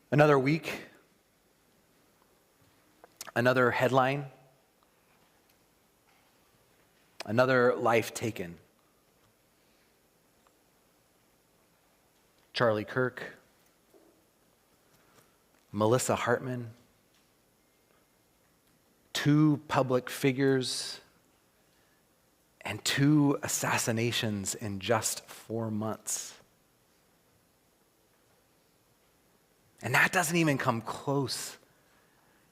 Another week, another headline, another life taken. Charlie Kirk, Melissa Hartman, two public figures, and two assassinations in just 4 months. And that doesn't even come close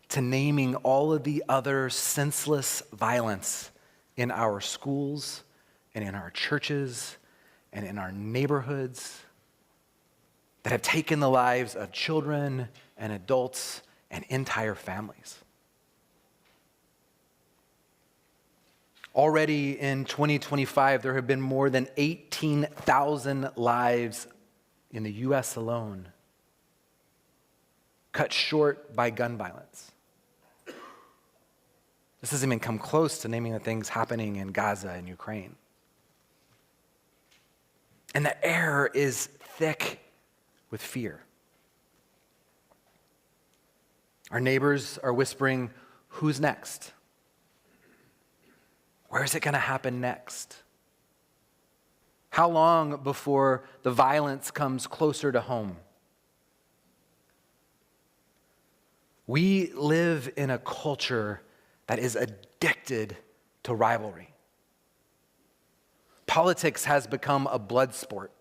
to naming all of the other senseless violence in our schools and in our churches and in our neighborhoods that have taken the lives of children and adults and entire families. Already in 2025, there have been more than 18,000 lives in the U.S. alone cut short by gun violence. This doesn't even come close to naming the things happening in Gaza and Ukraine. And the air is thick with fear. Our neighbors are whispering, who's next? Where is it going to happen next? How long before the violence comes closer to home? We live in a culture that is addicted to rivalry. Politics has become a blood sport.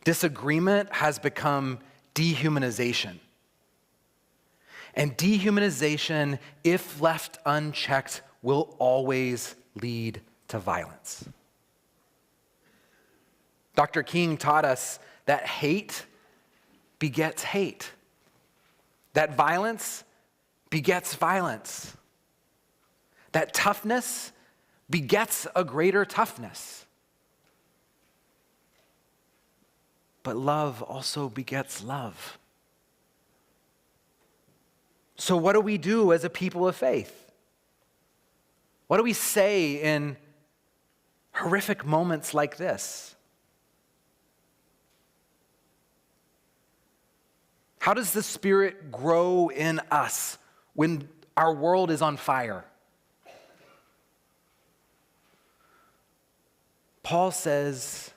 Disagreement has become dehumanization. And dehumanization, if left unchecked, will always lead to violence. Dr. King taught us that hate begets hate. That violence begets violence. That toughness begets a greater toughness. But love also begets love. So what do we do as a people of faith? What do we say in horrific moments like this? How does the Spirit grow in us when our world is on fire? Paul says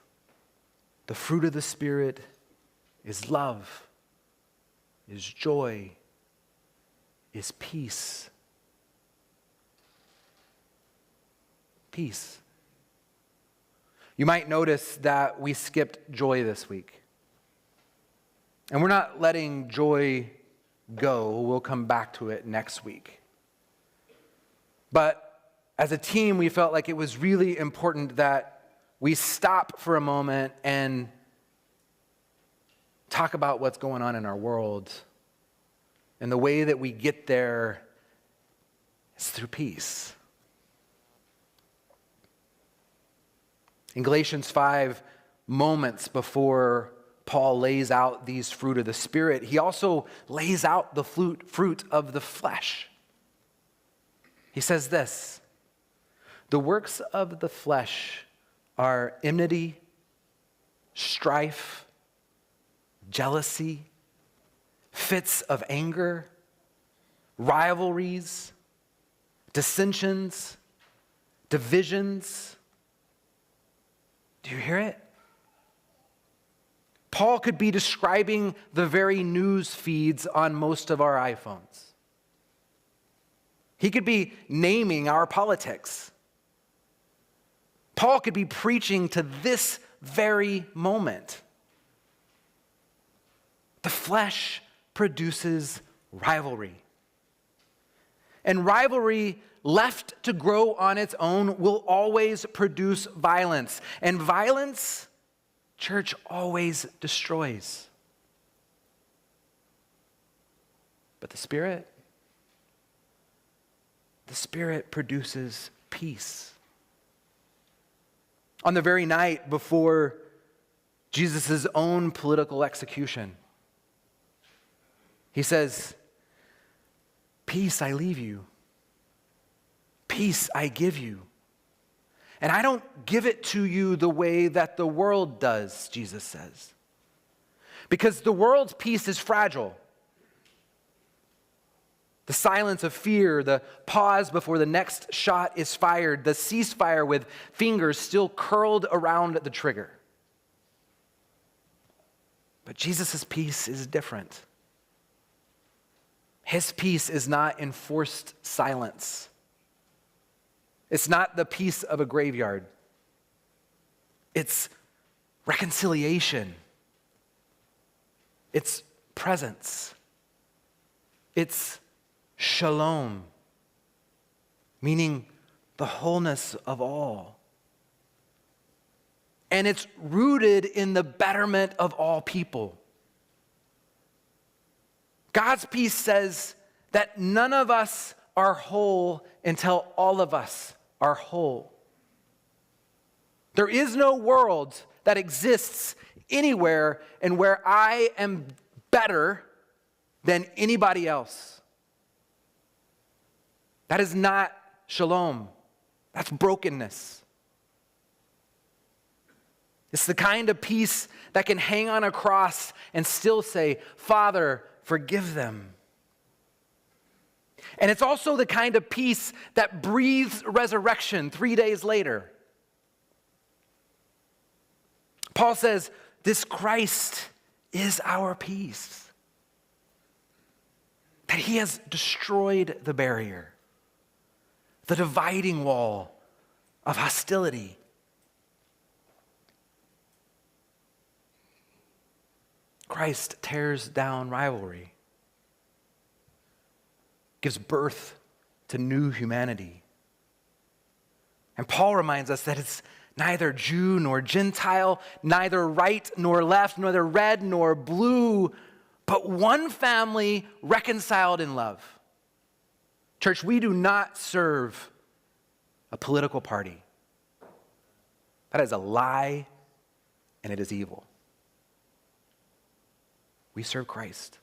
the fruit of the Spirit is love, is joy, is peace. Peace. You might notice that we skipped joy this week. And we're not letting joy go. We'll come back to it next week. But as a team, we felt like it was really important that we stop for a moment and talk about what's going on in our world. And the way that we get there is through peace. In Galatians 5, moments before Paul lays out these fruit of the Spirit, he also lays out the fruit of the flesh. He says this, the works of the flesh are enmity, strife, jealousy, fits of anger, rivalries, dissensions, divisions. Do you hear it? Paul could be describing the very news feeds on most of our iPhones. He could be naming our politics. Paul could be preaching to this very moment. The flesh produces rivalry. And rivalry left to grow on its own will always produce violence. And violence, church, always destroys. But the Spirit produces peace. On the very night before Jesus' own political execution, he says, peace I leave you, peace I give you. And I don't give it to you the way that the world does, Jesus says. Because the world's peace is fragile. The silence of fear, the pause before the next shot is fired, the ceasefire with fingers still curled around the trigger. But Jesus' peace is different. His peace is not enforced silence. It's not the peace of a graveyard. It's reconciliation. It's presence. It's Shalom, meaning the wholeness of all. And it's rooted in the betterment of all people. God's peace says that none of us are whole until all of us are whole. There is no world that exists anywhere and where I am better than anybody else. That is not shalom. That's brokenness. It's the kind of peace that can hang on a cross and still say, Father, forgive them. And it's also the kind of peace that breathes resurrection 3 days later. Paul says, this Christ is our peace. That he has destroyed the barrier, the dividing wall of hostility. Christ tears down rivalry, gives birth to new humanity. And Paul reminds us that it's neither Jew nor Gentile, neither right nor left, neither red nor blue, but one family reconciled in love. Church, we do not serve a political party. That is a lie, and it is evil. We serve Christ.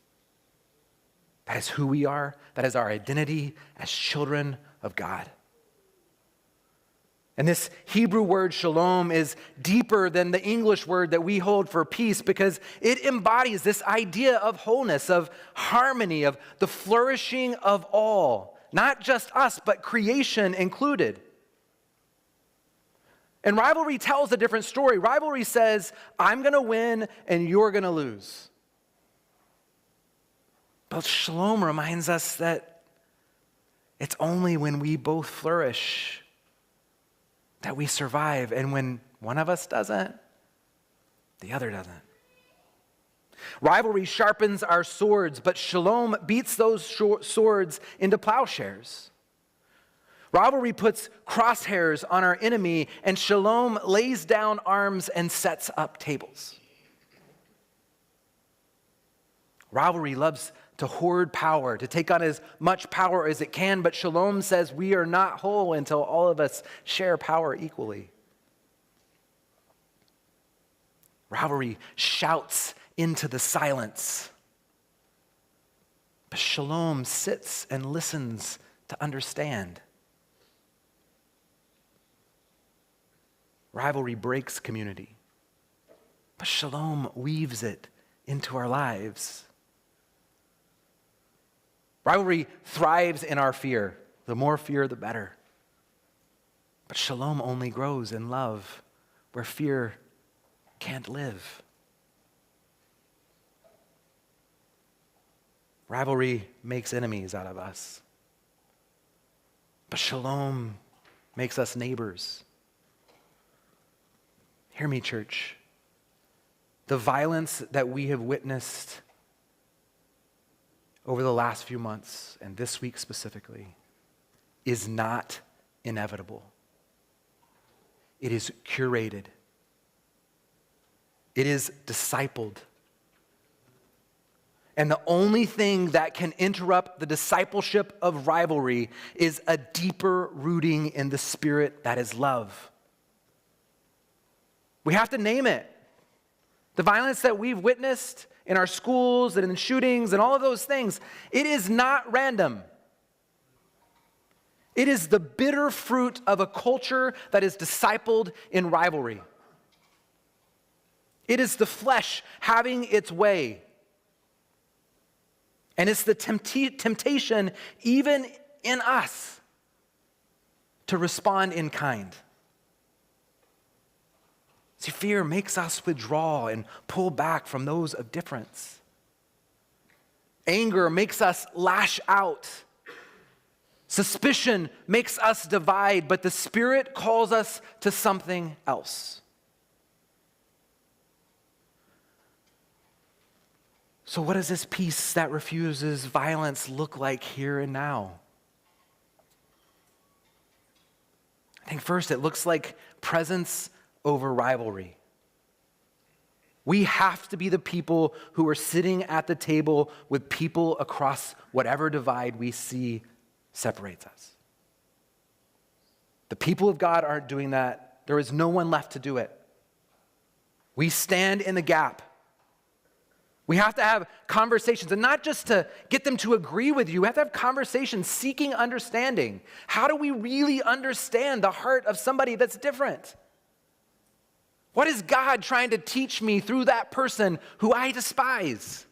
That is who we are. That is our identity as children of God. And this Hebrew word shalom is deeper than the English word that we hold for peace because it embodies this idea of wholeness, of harmony, of the flourishing of all. Not just us, but creation included. And rivalry tells a different story. Rivalry says, I'm going to win and you're going to lose. But shalom reminds us that it's only when we both flourish that we survive. And when one of us doesn't, the other doesn't. Rivalry sharpens our swords, but shalom beats those swords into plowshares. Rivalry puts crosshairs on our enemy, and shalom lays down arms and sets up tables. Rivalry loves to hoard power, to take on as much power as it can, but shalom says we are not whole until all of us share power equally. Rivalry shouts into the silence. But shalom sits and listens to understand. Rivalry breaks community. But shalom weaves it into our lives. Rivalry thrives in our fear. The more fear, the better. But shalom only grows in love, where fear can't live. Rivalry makes enemies out of us. But shalom makes us neighbors. Hear me, church. The violence that we have witnessed over the last few months, and this week specifically, is not inevitable. It is curated. It is discipled. And the only thing that can interrupt the discipleship of rivalry is a deeper rooting in the spirit that is love. We have to name it. The violence that we've witnessed in our schools and in shootings and all of those things, it is not random. It is the bitter fruit of a culture that is discipled in rivalry. It is the flesh having its way. And it's the temptation, even in us, to respond in kind. See, fear makes us withdraw and pull back from those of difference. Anger makes us lash out. Suspicion makes us divide, but the Spirit calls us to something else. So what does this peace that refuses violence look like here and now? I think first it looks like presence over rivalry. We have to be the people who are sitting at the table with people across whatever divide we see separates us. The people of God aren't doing that. There is no one left to do it. We stand in the gap. We have to have conversations, and not just to get them to agree with you. We have to have conversations seeking understanding. How do we really understand the heart of somebody that's different? What is God trying to teach me through that person who I despise?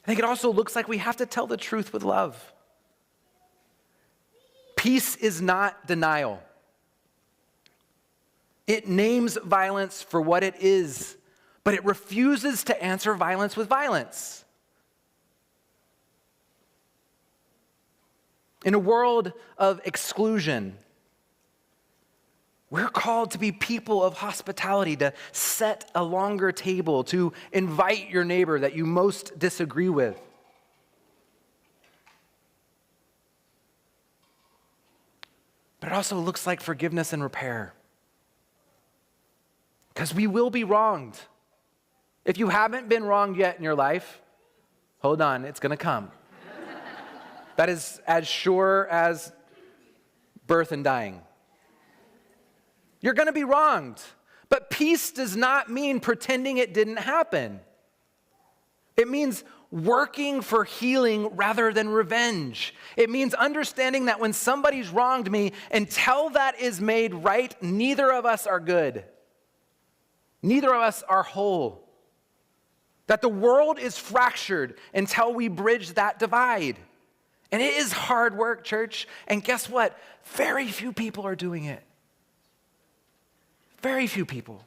I think it also looks like we have to tell the truth with love. Peace is not denial. It names violence for what it is, but it refuses to answer violence with violence. In a world of exclusion, we're called to be people of hospitality, to set a longer table, to invite your neighbor that you most disagree with. But it also looks like forgiveness and repair. Because we will be wronged. If you haven't been wronged yet in your life, hold on, it's going to come. That is as sure as birth and dying. You're going to be wronged. But peace does not mean pretending it didn't happen. It means working for healing rather than revenge. It means understanding that when somebody's wronged me, until that is made right, neither of us are good. Neither of us are whole. That the world is fractured until we bridge that divide. And it is hard work, church. And guess what? Very few people are doing it. Very few people.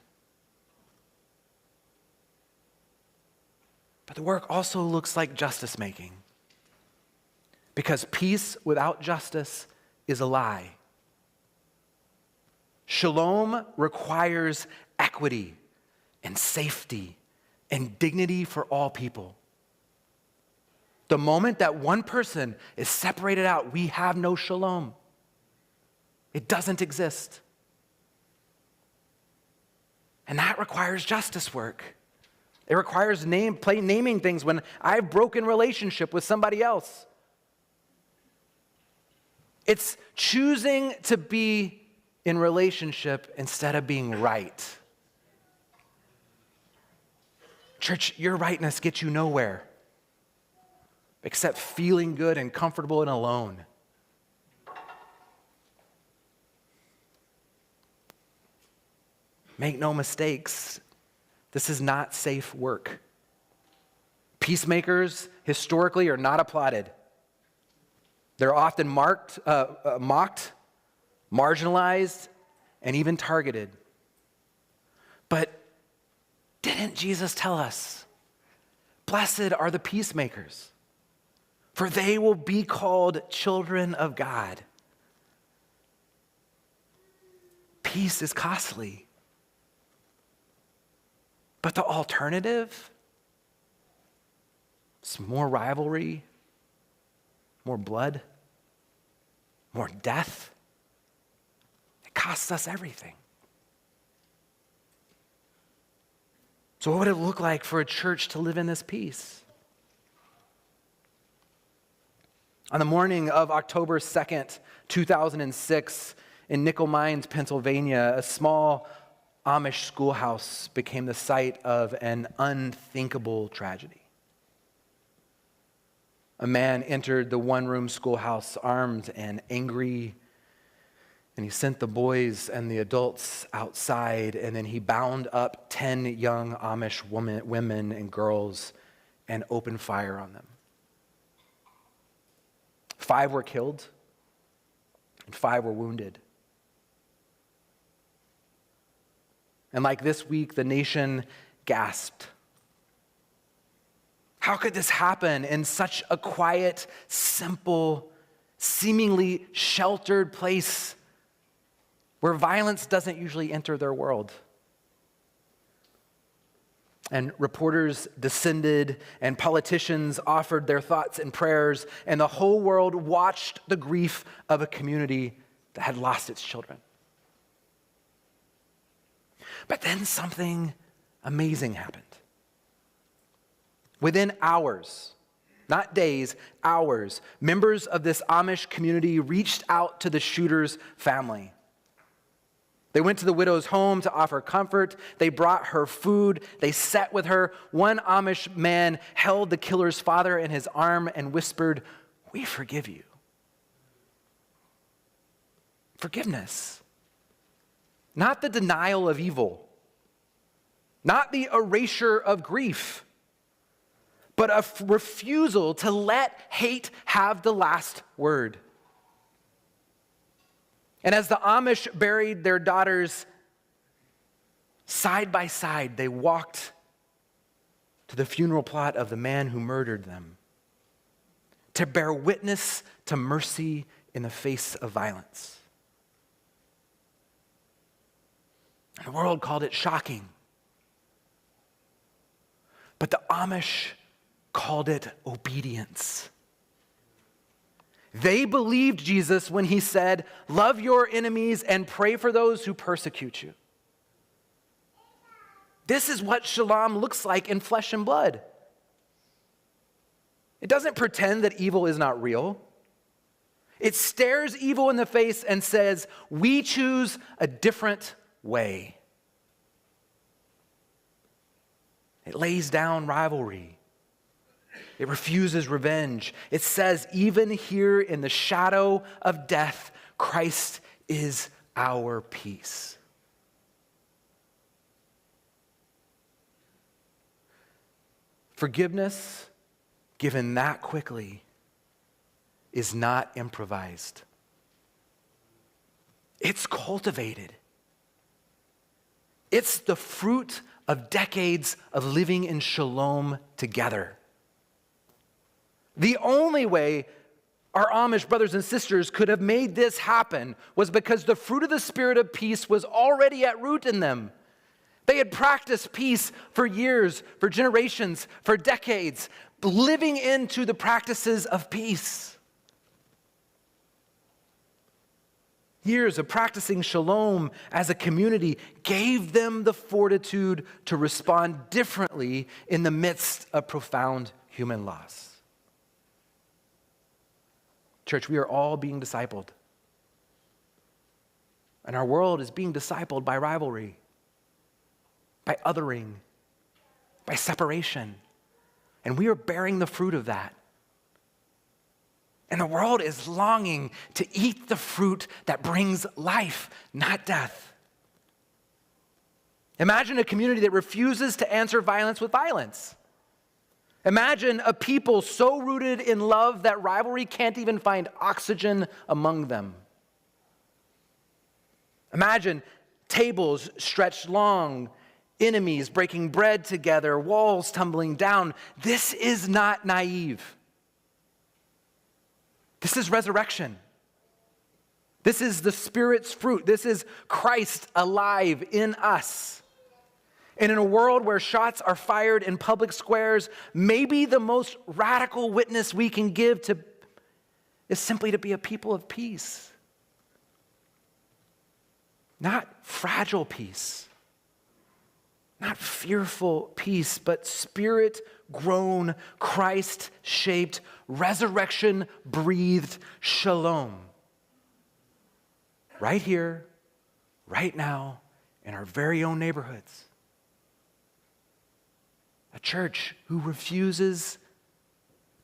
But the work also looks like justice making. Because peace without justice is a lie. Shalom requires equity and safety and dignity for all people. The moment that one person is separated out, we have no shalom. It doesn't exist. And that requires justice work. It requires naming things when I've broken relationship with somebody else. It's choosing to be in relationship instead of being right. Church, your rightness gets you nowhere except feeling good and comfortable and alone. Make no mistakes, this is not safe work. Peacemakers historically are not applauded. They're often mocked, marginalized, and even targeted. But didn't Jesus tell us, blessed are the peacemakers, for they will be called children of God. Peace is costly. But the alternative is more rivalry, more blood, more death. It costs us everything. So what would it look like for a church to live in this peace? On the morning of October 2nd, 2006, in Nickel Mines, Pennsylvania, a small Amish schoolhouse became the site of an unthinkable tragedy. A man entered the one-room schoolhouse armed and angry And he sent the boys and the adults outside, and then he bound up 10 young Amish women and girls and opened fire on them. 5 were killed, and 5 were wounded. And like this week, the nation gasped. How could this happen in such a quiet, simple, seemingly sheltered place where violence doesn't usually enter their world? And reporters descended, and politicians offered their thoughts and prayers, and the whole world watched the grief of a community that had lost its children. But then something amazing happened. Within hours, not days, hours, members of this Amish community reached out to the shooter's family. They went to the widow's home to offer comfort. They brought her food. They sat with her. One Amish man held the killer's father in his arm and whispered, "We forgive you." Forgiveness. Not the denial of evil. Not the erasure of grief. But a refusal to let hate have the last word. And as the Amish buried their daughters side by side, they walked to the funeral plot of the man who murdered them to bear witness to mercy in the face of violence. And the world called it shocking. But the Amish called it obedience. They believed Jesus when he said, "Love your enemies and pray for those who persecute you." This is what Shalom looks like in flesh and blood. It doesn't pretend that evil is not real. It stares evil in the face and says, "We choose a different way." It lays down rivalry. It refuses revenge. It says, even here in the shadow of death, Christ is our peace. Forgiveness, given that quickly, is not improvised. It's cultivated. It's the fruit of decades of living in shalom together. The only way our Amish brothers and sisters could have made this happen was because the fruit of the Spirit of peace was already at root in them. They had practiced peace for years, for generations, for decades, living into the practices of peace. Years of practicing shalom as a community gave them the fortitude to respond differently in the midst of profound human loss. Church, we are all being discipled. And our world is being discipled by rivalry, by othering, by separation. And we are bearing the fruit of that. And the world is longing to eat the fruit that brings life, not death. Imagine a community that refuses to answer violence with violence. Imagine a people so rooted in love that rivalry can't even find oxygen among them. Imagine tables stretched long, enemies breaking bread together, walls tumbling down. This is not naive. This is resurrection. This is the Spirit's fruit. This is Christ alive in us. And in a world where shots are fired in public squares, maybe the most radical witness we can give is simply to be a people of peace. Not fragile peace, not fearful peace, but Spirit-grown, Christ-shaped, resurrection-breathed shalom. Right here, right now, in our very own neighborhoods. A church who refuses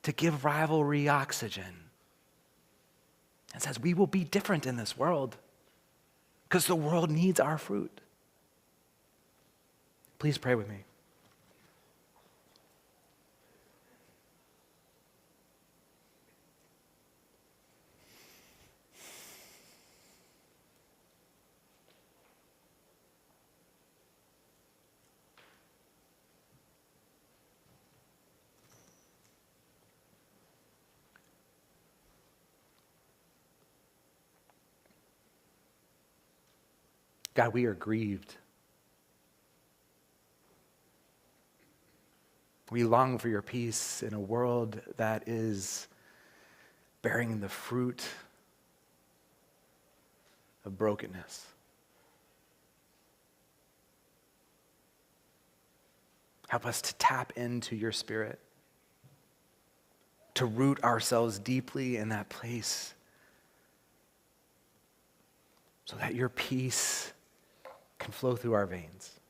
to give rivalry oxygen and says, we will be different in this world. because the world needs our fruit. Please pray with me. God, we are grieved. We long for your peace in a world that is bearing the fruit of brokenness. Help us to tap into your Spirit, to root ourselves deeply in that place so that your peace can flow through our veins.